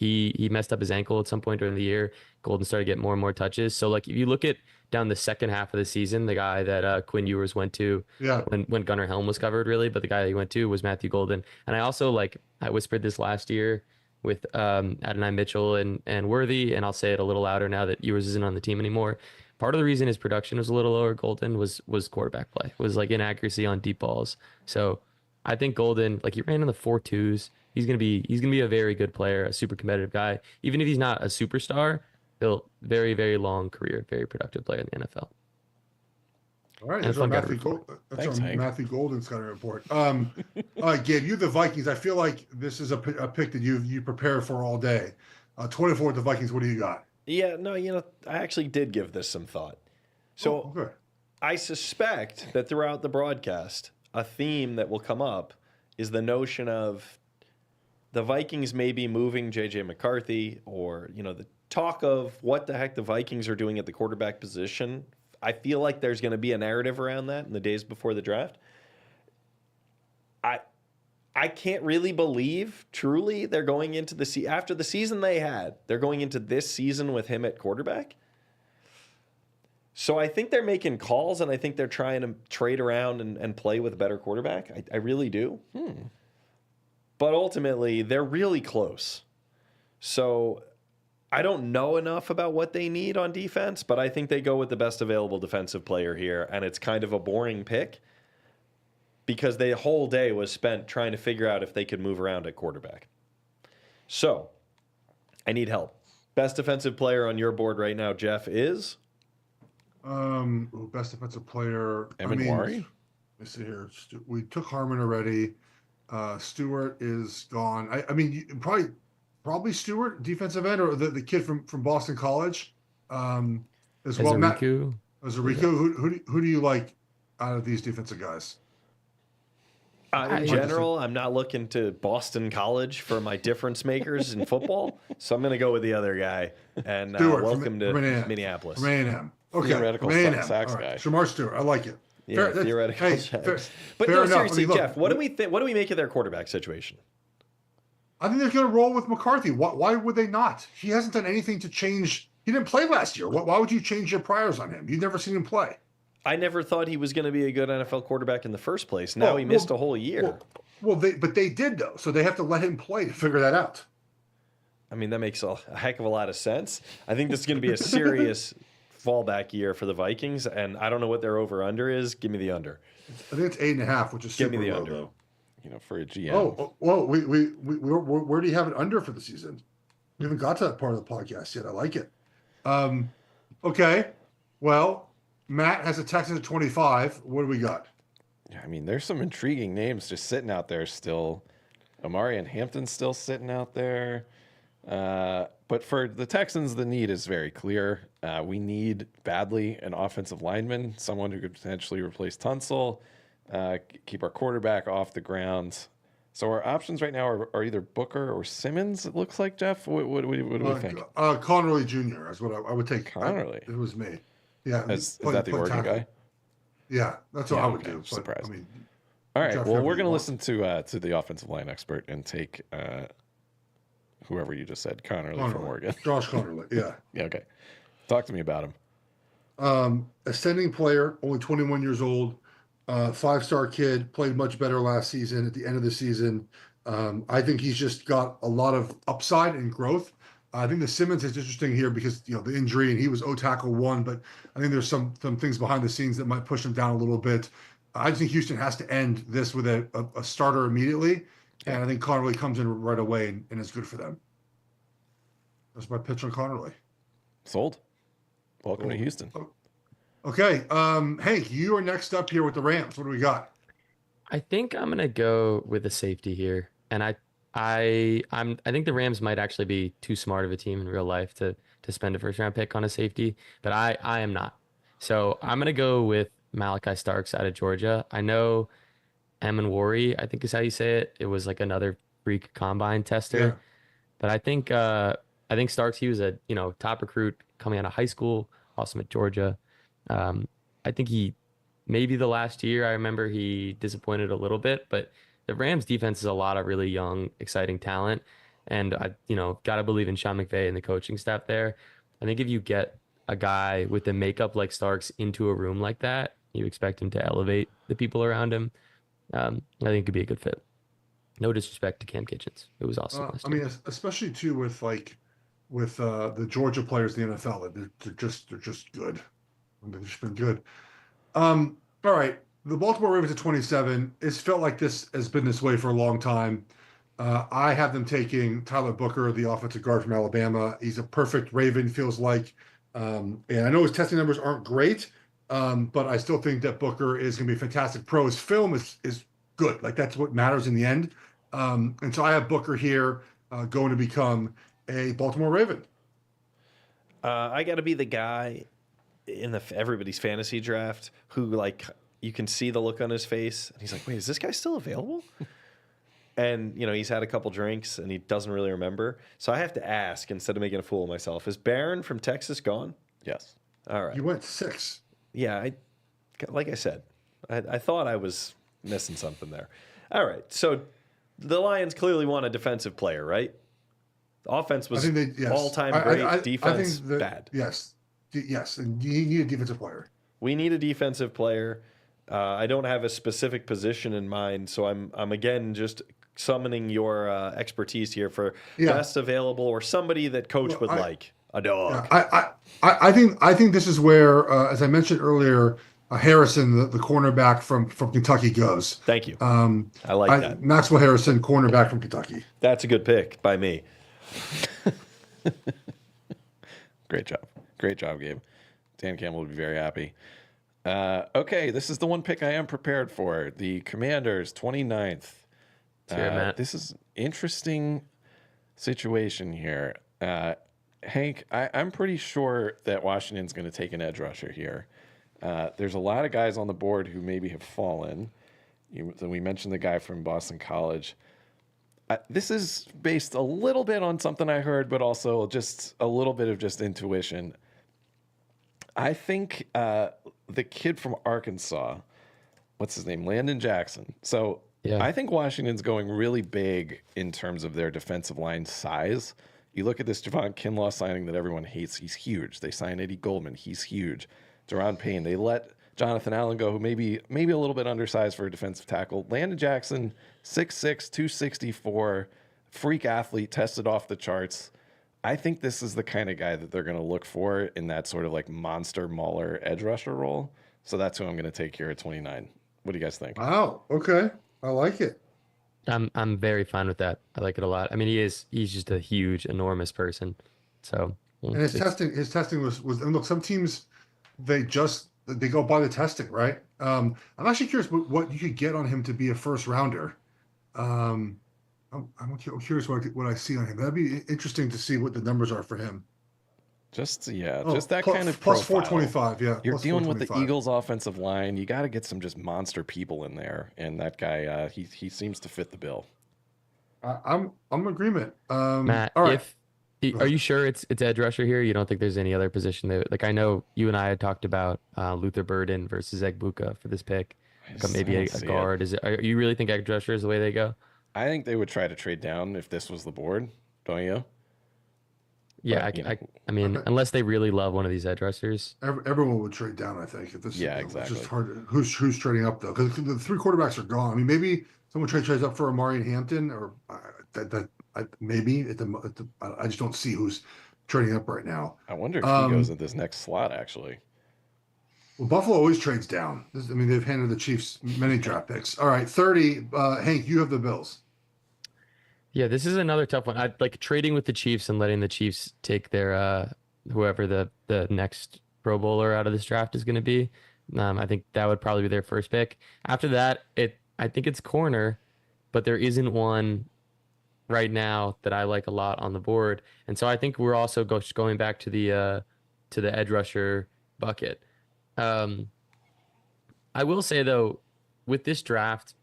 Speaker 3: he messed up his ankle at some point during the year. Golden started getting more and more touches. So like if you look at down the second half of the season, the guy that Quinn Ewers went to
Speaker 1: Yeah.
Speaker 3: when Gunnar Helm was covered really, but the guy that he went to was Matthew Golden. And I also like I whispered this last year with Adonai Mitchell and Worthy, and I'll say it a little louder now that Ewers isn't on the team anymore. Part of the reason his production was a little lower, Golden, was quarterback play, was like inaccuracy on deep balls. So I think Golden, like he ran in the 4.2s. He's gonna be a very good player, a super competitive guy. Even if he's not a superstar, he'll very, very long career, very productive player in the NFL.
Speaker 1: All right,
Speaker 3: And
Speaker 1: that's
Speaker 3: a
Speaker 1: our
Speaker 3: fun guy to
Speaker 1: Matthew,
Speaker 3: root for.
Speaker 1: that's
Speaker 4: Thanks,
Speaker 1: our
Speaker 4: Hank.
Speaker 1: Matthew Golden's got a report. All right, Gabe, you the Vikings. I feel like this is a pick that you prepared for all day. 24 with the Vikings. What do you got?
Speaker 2: Yeah, no, I actually did give this some thought. So
Speaker 1: Okay.
Speaker 2: I suspect that throughout the broadcast, a theme that will come up is the notion of the Vikings maybe moving J.J. McCarthy, or, the talk of what the heck the Vikings are doing at the quarterback position. I feel like there's going to be a narrative around that in the days before the draft. I can't really believe, truly, they're going into after the season they had, they're going into this season with him at quarterback. So I think they're making calls, and I think they're trying to trade around and play with a better quarterback. I really do. But ultimately, they're really close. So I don't know enough about what they need on defense, but I think they go with the best available defensive player here, and it's kind of a boring pick because the whole day was spent trying to figure out if they could move around at quarterback. So I need help. Best defensive player on your board right now, Geoff, is?
Speaker 1: Best defensive player.
Speaker 4: Emanwari?
Speaker 1: Let me see here. We took Harmon already. Stewart is gone. I mean, probably Stewart, defensive end, or the kid from Boston College, as well.
Speaker 3: Ezeriku.
Speaker 1: Ezeriku. Who do you like out of these defensive guys?
Speaker 2: In general, I'm not looking to Boston College for my difference makers in football, so I'm going to go with the other guy. And
Speaker 1: Stewart,
Speaker 2: welcome to
Speaker 1: from A&M.
Speaker 2: Minneapolis.
Speaker 1: From A&M. Okay.
Speaker 4: Theoretical
Speaker 1: From A&M.
Speaker 4: sacks
Speaker 1: All right.
Speaker 4: guy.
Speaker 1: Shamar Stewart. I like it.
Speaker 2: Yeah, theoretical
Speaker 1: Hey,
Speaker 2: sacks. But
Speaker 1: fair
Speaker 2: no,
Speaker 1: enough.
Speaker 2: seriously,
Speaker 1: Look,
Speaker 2: Geoff, what do we think? What do we make of their quarterback situation?
Speaker 1: I think they're going to roll with McCarthy. Why would they not? He hasn't done anything to change. He didn't play last year. Why would you change your priors on him? You've never seen him play.
Speaker 2: I never thought he was going to be a good NFL quarterback in the first place. Now he missed a whole year.
Speaker 1: But they did, though. So they have to let him play to figure that out.
Speaker 2: I mean, that makes a heck of a lot of sense. I think this is going to be a serious fallback year for the Vikings, and I don't know what their over-under is. Give me the under.
Speaker 1: I think it's 8.5, which is
Speaker 2: Give
Speaker 1: super
Speaker 2: me the
Speaker 1: low,
Speaker 2: under.
Speaker 1: though.
Speaker 4: For a GM.
Speaker 1: Where do you have it under for the season? We haven't got to that part of the podcast yet. I like it. Okay. Well, Matt has a Texans at 25. What do we got?
Speaker 4: I mean, there's some intriguing names just sitting out there still. Amari and Hampton's still sitting out there. But for the Texans, the need is very clear. We need badly an offensive lineman, someone who could potentially replace Tunsil, keep our quarterback off the ground. So our options right now are either Booker or Simmons, it looks like, Geoff. What do we think?
Speaker 1: Connerly Jr. is what I would take.
Speaker 4: Connerly?
Speaker 1: It was me. Yeah.
Speaker 4: Is that the Oregon guy?
Speaker 1: Yeah, that's what I would
Speaker 4: okay.
Speaker 1: do. But,
Speaker 4: Surprised.
Speaker 1: I mean,
Speaker 4: All right.
Speaker 1: Geoff,
Speaker 4: Well,
Speaker 1: whoever
Speaker 4: we're
Speaker 1: you
Speaker 4: going to
Speaker 1: want.
Speaker 4: listen to the offensive line expert and take whoever you just said, Connerly from Oregon.
Speaker 1: Josh Connerly. Yeah.
Speaker 4: Yeah. Okay. Talk to me about him.
Speaker 1: Ascending player, only 21 years old, 5-star kid, played much better last season at the end of the season. I think he's just got a lot of upside and growth. I think the Simmons is interesting here because, the injury, and he was O-tackle 1, but I think there's some things behind the scenes that might push him down a little bit. I just think Houston has to end this with a starter immediately, and I think Connerly comes in right away and is good for them. That's my pitch on Connerly.
Speaker 4: Sold. Welcome to Houston.
Speaker 1: Okay, Hank, you are next up here with the Rams. What do we got?
Speaker 3: I think I'm gonna go with the safety here, and I think the Rams might actually be too smart of a team in real life to spend a first round pick on a safety, but I am not. So I'm gonna go with Malachi Starks out of Georgia. I know Emanwari, I think is how you say it. It was like another freak combine tester,
Speaker 1: Yeah.
Speaker 3: but I think Starks, he was a top recruit coming out of high school, awesome at Georgia. I think maybe the last year I remember he disappointed a little bit, but the Rams defense is a lot of really young, exciting talent. And gotta believe in Sean McVay and the coaching staff there. I think if you get a guy with the makeup like Starks into a room like that, you expect him to elevate the people around him. I think it could be a good fit. No disrespect to Cam Kitchens. It was awesome last year.
Speaker 1: Especially too with the Georgia players in the NFL, they're just good. They've just been good. All right, the Baltimore Ravens at 27. It's felt like this has been this way for a long time. I have them taking Tyler Booker, the offensive guard from Alabama. He's a perfect Raven, feels like. And I know his testing numbers aren't great, but I still think that Booker is going to be a fantastic pro. His film is good. Like, that's what matters in the end. And so I have Booker here going to become a Baltimore Raven.
Speaker 2: I got to be the guy in everybody's fantasy draft who, like, you can see the look on his face, and he's like, "Wait, is this guy still available?" And he's had a couple drinks and he doesn't really remember. So I have to ask instead of making a fool of myself: is Barron from Texas gone?
Speaker 4: Yes.
Speaker 2: All right.
Speaker 1: You went 6.
Speaker 2: Yeah, like I said, I thought I was missing something there. All right, so the Lions clearly want a defensive player, right? Offense was all-time great. Defense, bad.
Speaker 1: Yes, and you need a defensive player.
Speaker 2: We need a defensive player. I don't have a specific position in mind, so I'm again just summoning your expertise here for best available or somebody that coach would like. A dog.
Speaker 1: Yeah, I think this is where, as I mentioned earlier, Harrison, the cornerback from Kentucky, goes.
Speaker 2: Thank you. I like that.
Speaker 1: Maxwell Harrison, cornerback from Kentucky.
Speaker 2: That's a good pick by me.
Speaker 4: Great job, Gabe. Dan Campbell would be very happy. Okay, this is the one pick I am prepared for. The Commanders, 29th. This is an interesting situation here. Hank, I'm pretty sure that Washington's going to take an edge rusher here. There's a lot of guys on the board who maybe have fallen. We mentioned the guy from Boston College. This is based a little bit on something I heard, but also just a little bit of just intuition. I think the kid from Arkansas, what's his name? Landon Jackson. So I think Washington's going really big in terms of their defensive line size. You look at this Javon Kinlaw signing that everyone hates. He's huge. They signed Eddie Goldman. He's huge. Deron Payne. They let Jonathan Allen go, who maybe a little bit undersized for a defensive tackle. Landon Jackson, 6'6", 264, freak athlete, tested off the charts. I think this is the kind of guy that they're going to look for in that sort of like monster mauler edge rusher role. So that's who I'm going to take here at 29. What do you guys think?
Speaker 1: Wow. Okay. I like it.
Speaker 3: I'm very fine with that. I like it a lot. I mean, he's just a huge, enormous person. So
Speaker 1: and his testing was and look, some teams they go by the testing, right? I'm actually curious what you could get on him to be a first rounder. I'm curious what I see on him. That'd be interesting to see what the numbers are for him.
Speaker 4: Just that kind of
Speaker 1: plus
Speaker 4: profile.
Speaker 1: 425. Yeah,
Speaker 4: you're dealing with the Eagles' offensive line. You got to get some just monster people in there, and that guy he seems to fit the bill.
Speaker 1: I'm in agreement.
Speaker 3: Matt,
Speaker 1: all right.
Speaker 3: Are you sure it's edge rusher here? You don't think there's any other position there? Like, I know you and I had talked about Luther Burden versus Egbuka for this pick. Maybe a guard. Are you really think edge rusher is the way they go?
Speaker 4: I think they would try to trade down if this was the board. Don't you?
Speaker 3: Yeah, I mean, unless they really love one of these edge rushers.
Speaker 1: Everyone would trade down, I think. If this,
Speaker 4: exactly.
Speaker 1: It's just hard. Who's trading up, though? Because the 3 quarterbacks are gone. I mean, maybe someone trades up for Amari Hampton, or maybe I just don't see who's trading up right now.
Speaker 4: I wonder if he goes at this next slot, actually.
Speaker 1: Well, Buffalo always trades down. They've handed the Chiefs many draft picks. All right, 30. Hank, you have the Bills.
Speaker 3: Yeah, this is another tough one. I'd like trading with the Chiefs and letting the Chiefs take their whoever the next Pro Bowler out of this draft is going to be. I think that would probably be their first pick. After that, I think it's corner, but there isn't one right now that I like a lot on the board. And so I think we're also going back to the edge rusher bucket. I will say though, with this draft,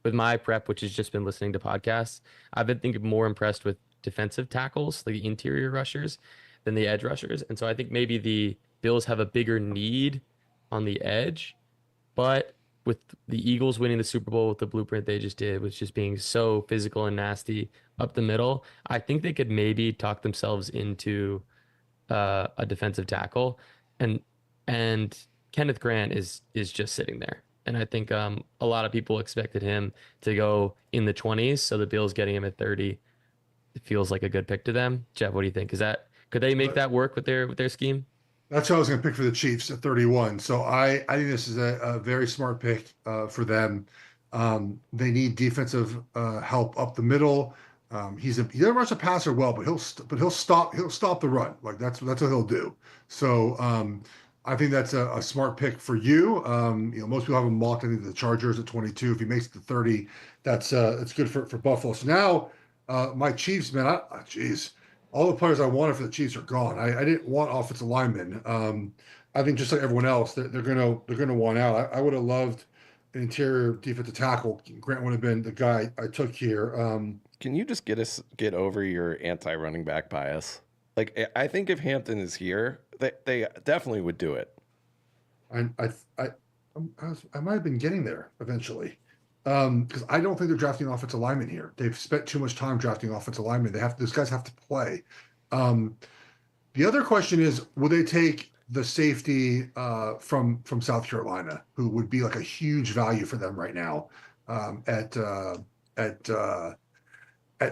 Speaker 3: with my prep, which has just been listening to podcasts, I've been thinking more impressed with defensive tackles, like the interior rushers, than the edge rushers. And so I think maybe the Bills have a bigger need on the edge, but with the Eagles winning the Super Bowl with the blueprint they just did, with just being so physical and nasty up the middle, I think they could maybe talk themselves into a defensive tackle, and and Kenneth Grant is just sitting there. And I think a lot of people expected him to go in the 20s, so the Bills getting him at 30, it feels like a good pick to them. Jeff, what do you think? Could they make that work with their scheme?
Speaker 1: That's who I was going to pick for the Chiefs at 31. So I think this is a very smart pick for them. They need defensive help up the middle. He doesn't rush a passer well, but he'll stop the run. Like that's what he'll do. So I think that's a smart pick for you. Most people have him mocked. I think the Chargers at 22. If he makes it to 30, that's good for Buffalo. So now my Chiefs, man, geez. All the players I wanted for the Chiefs are gone. I didn't want offensive linemen. I think just like everyone else, they're gonna want out. I would have loved an interior defensive tackle. Grant would have been the guy I took here.
Speaker 4: Can you just get over your anti-running back bias? Like, I think if Hampton is here, they definitely would do it.
Speaker 1: I might have been getting there eventually. Because I don't think they're drafting an offensive lineman here. They've spent too much time drafting offensive linemen. Those guys have to play. The other question is, will they take the safety from South Carolina, who would be like a huge value for them right now at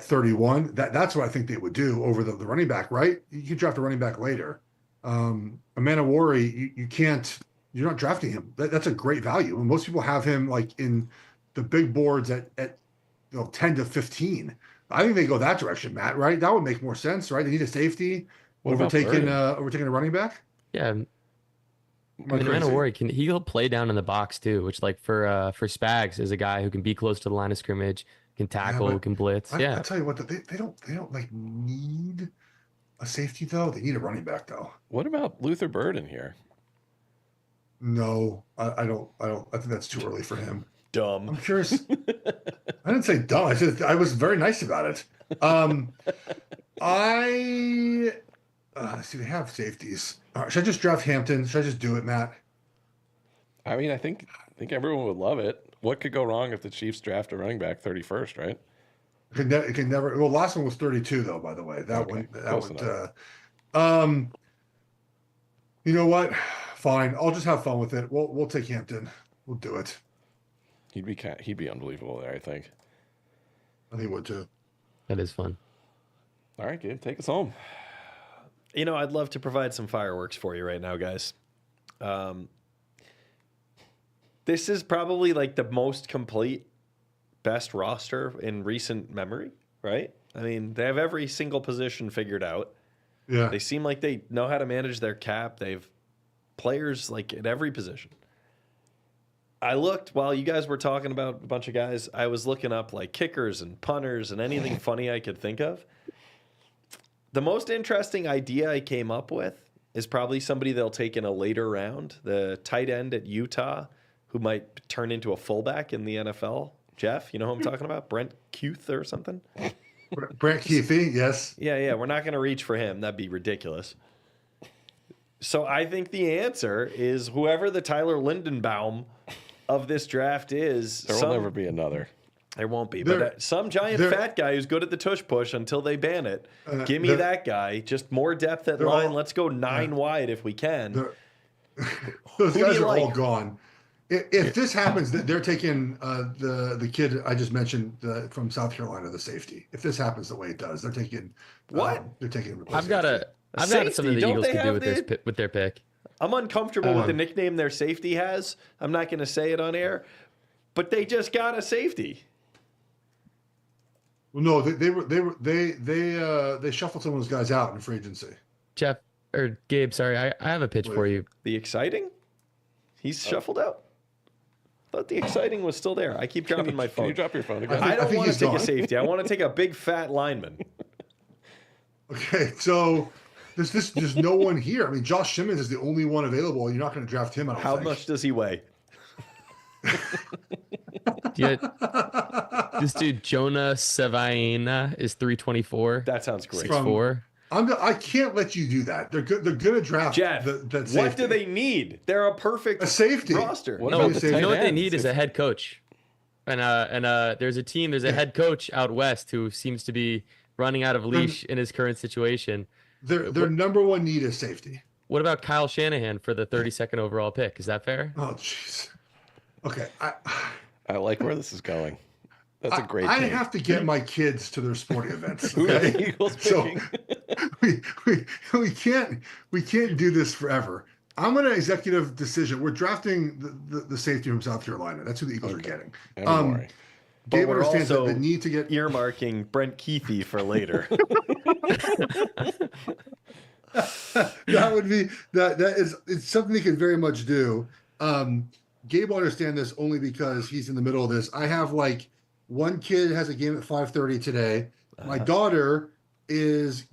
Speaker 1: 31? That's what I think they would do over the running back, right? You can draft a running back later. Amanda Worry, you can't. You're not drafting him. That's a great value. And most people have him like in the big boards at 10 to 15. I think they go that direction, Matt, right? That would make more sense, right? They need a safety overtaking a running back.
Speaker 3: Yeah. Amanda Worry, he'll play down in the box too, which like for Spags is a guy who can be close to the line of scrimmage, can tackle, can blitz. I
Speaker 1: tell you what, they don't like need a safety though. They need a running back though.
Speaker 4: What about Luther Bird in here?
Speaker 1: No, I don't. I think that's too early for him.
Speaker 2: Dumb.
Speaker 1: I'm curious. I didn't say dumb. I was very nice about it. See, they have safeties. Should I just draft Hampton? Should I just do it, Matt?
Speaker 4: I mean, I think everyone would love it. What could go wrong if the Chiefs draft a running back 31st, right?
Speaker 1: It can never. Well, last one was 32, though. By the way, you know what? Fine. I'll just have fun with it. We'll take Hampton. We'll do it.
Speaker 4: He'd be unbelievable there, I think.
Speaker 1: I think he would too.
Speaker 3: That is fun.
Speaker 4: All right, Gabe, take us home.
Speaker 2: I'd love to provide some fireworks for you right now, guys. This is probably like the most complete, best roster in recent memory, right? I mean, they have every single position figured out.
Speaker 1: Yeah.
Speaker 2: They seem like they know how to manage their cap. They've players like at every position. I looked while you guys were talking about a bunch of guys. I was looking up like kickers and punters and anything funny I could think of. The most interesting idea I came up with is probably somebody they'll take in a later round, the tight end at Utah, who might turn into a fullback in the NFL. Jeff, you know who I'm talking about? Brent Kuth or something?
Speaker 1: Brent Keefe, yes.
Speaker 2: Yeah. We're not going to reach for him. That'd be ridiculous. So I think the answer is whoever the Tyler Lindenbaum of this draft is.
Speaker 4: There will never be another.
Speaker 2: There won't be. But some giant fat guy who's good at the tush push until they ban it. Give me that guy. Just more depth at line. Let's go 9 wide if we can.
Speaker 1: Those guys are all gone. If this happens, they're taking the kid I just mentioned from South Carolina, the safety. If this happens the way it does, they're taking
Speaker 2: what?
Speaker 1: They're taking.
Speaker 3: I've got something the Eagles could do with their pick.
Speaker 2: I'm uncomfortable with the nickname their safety has. I'm not going to say it on air, but they just got a safety.
Speaker 1: Well, no, they shuffled some of those guys out in free agency.
Speaker 3: Jeff or Gabe, sorry, I have a pitch for you.
Speaker 2: The exciting? He's shuffled out. I thought the exciting was still there. I keep dropping my phone.
Speaker 4: Can you drop your phone again?
Speaker 2: I don't want to take a safety. I want to take a big fat lineman.
Speaker 1: Okay, so there's no one here. I mean, Josh Simmons is the only one available. You're not going to draft him.
Speaker 2: How much does he weigh?
Speaker 3: This dude Jonah Savaina is 324.
Speaker 2: That sounds great.
Speaker 3: 6'4".
Speaker 1: I can't let you do that. They're good. They're going to draft
Speaker 2: Jeff,
Speaker 1: that safety.
Speaker 2: what do they need? They're a perfect
Speaker 1: safety
Speaker 2: roster.
Speaker 4: What
Speaker 3: No,
Speaker 4: about the
Speaker 3: you
Speaker 4: tight
Speaker 3: know what they
Speaker 4: end?
Speaker 3: need is a head coach. And there's a head coach out west who seems to be running out of leash in his current situation.
Speaker 1: Their number one need is safety.
Speaker 3: What about Kyle Shanahan for the 32nd overall pick? Is that fair?
Speaker 1: Oh, jeez. Okay.
Speaker 4: I like where this is going. That's a great
Speaker 1: I
Speaker 4: team.
Speaker 1: have to get my kids to their sporting events.
Speaker 4: Who are the
Speaker 1: Okay?
Speaker 4: Eagles
Speaker 1: So
Speaker 4: picking?
Speaker 1: we can't do this forever. I'm going to executive decision. We're drafting the safety from South Carolina. That's who the Eagles are getting.
Speaker 4: Don't worry.
Speaker 2: But
Speaker 1: Gabe
Speaker 2: we're
Speaker 1: understands
Speaker 2: also
Speaker 1: the need to get
Speaker 2: earmarking Brent Keithy for later.
Speaker 1: that would be it's something he could very much do. Gabe will understand this only because he's in the middle of this. I have like one kid has a game at 5:30 today. My daughter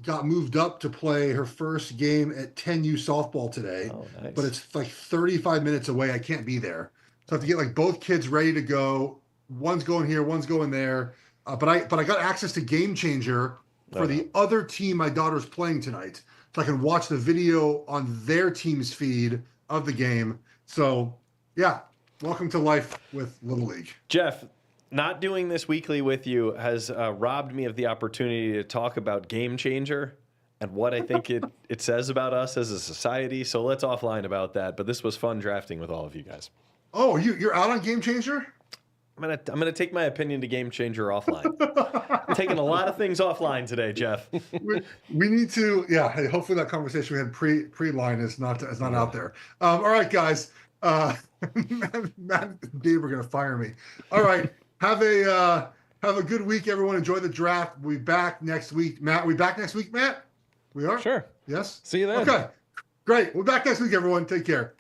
Speaker 1: got moved up to play her first game at 10U softball today.
Speaker 2: Oh, nice.
Speaker 1: But it's like 35 minutes away. I can't be there. So I have to get like both kids ready to go. One's going here, one's going there. But I got access to Game Changer for the other team my daughter's playing tonight. So I can watch the video on their team's feed of the game. So yeah, welcome to life with Little League.
Speaker 2: Jeff, not doing this weekly with you has robbed me of the opportunity to talk about Game Changer and what I think it says about us as a society. So let's offline about that. But this was fun drafting with all of you guys.
Speaker 1: Oh, you're out on Game Changer?
Speaker 2: I'm gonna take my opinion to Game Changer offline. I'm taking a lot of things offline today, Jeff.
Speaker 1: We need to, yeah. Hey, hopefully that conversation we had pre-line is not out there. All right, guys. Matt and Dave are gonna fire me. All right. Have a good week, everyone. Enjoy the draft. We'll be back next week. Matt, we back next week, Matt? We are?
Speaker 4: Sure.
Speaker 1: Yes?
Speaker 4: See you then.
Speaker 1: Okay. Great. We're back next week, everyone. Take care.